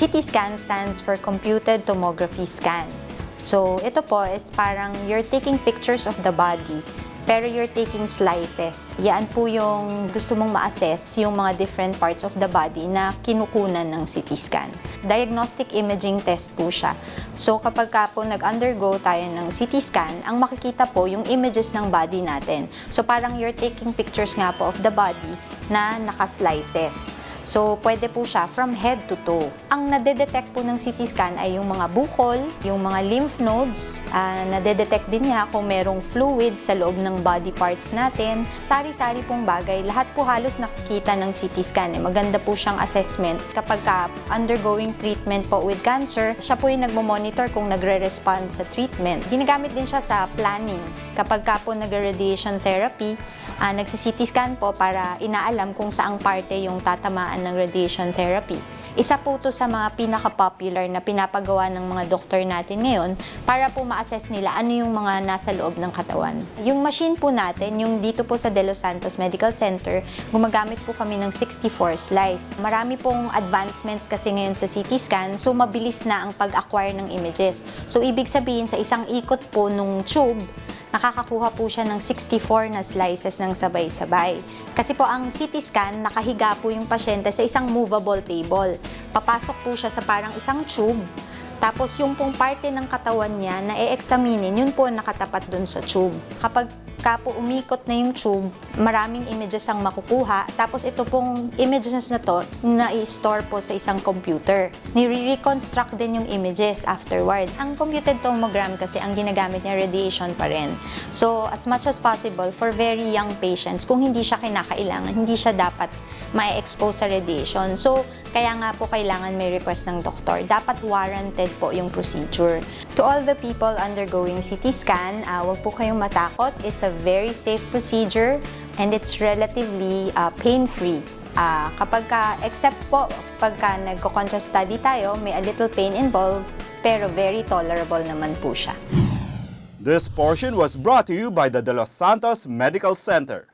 CT scan stands for Computed Tomography Scan. So, ito po is parang you're taking pictures of the body, pero you're taking slices. Yan po yung gusto mong ma-assess yung mga different parts of the body na kinukunan ng CT scan. Diagnostic imaging test po siya. So, kapag ka po nag-undergo tayo ng CT scan, ang makikita po yung images ng body natin. So, parang you're taking pictures nga po of the body na naka-slices. So, pwede po siya from head to toe. Ang nade-detect po ng CT scan ay yung mga bukol, yung mga lymph nodes. Nade-detect din niya kung merong fluid sa loob ng body parts natin. Sari-sari pong bagay, lahat po halos nakikita ng CT scan. Maganda po siyang assessment. Kapag undergoing treatment po with cancer, siya po yung nagmo-monitor kung nagre-respond sa treatment. Ginagamit din siya sa planning. Kapag po nagre-radiation therapy, nagsi-CT scan po para inaalam kung saang parte yung tatamaan ng radiation therapy. Isa po to sa mga pinaka-popular na pinapagawa ng mga doktor natin ngayon para po ma-assess nila ano yung mga nasa loob ng katawan. Yung machine po natin, yung dito po sa De Los Santos Medical Center, gumagamit po kami ng 64 slice. Marami pong advancements kasi ngayon sa CT scan, so mabilis na ang pag-acquire ng images. So ibig sabihin sa isang ikot po nung tube, nakakakuha po siya ng 64 na slices ng sabay-sabay. Kasi po ang CT scan, nakahiga po yung pasyente sa isang movable table. Papasok po siya sa parang isang tube, tapos yung pong parte ng katawan niya na i-examinin, yun po nakatapat dun sa tube. Kapag po umikot na yung tube, maraming images ang makukuha. Tapos ito pong images na to, na-i-store po sa isang computer. Nire-reconstruct din yung images afterwards. Ang computed tomogram kasi ang ginagamit niya radiation pa rin. So, as much as possible, for very young patients, kung hindi siya kinakailangan, hindi siya dapat ma-expose sa radiation. So, kaya nga po kailangan may request ng doktor. Dapat warranted po yung procedure. To all the people undergoing CT scan, huwag po kayong matakot. It's a very safe procedure and it's relatively pain-free. Except po pagka nagko-contrast study tayo, may a little pain involved, pero very tolerable naman po siya. This portion was brought to you by the De Los Santos Medical Center.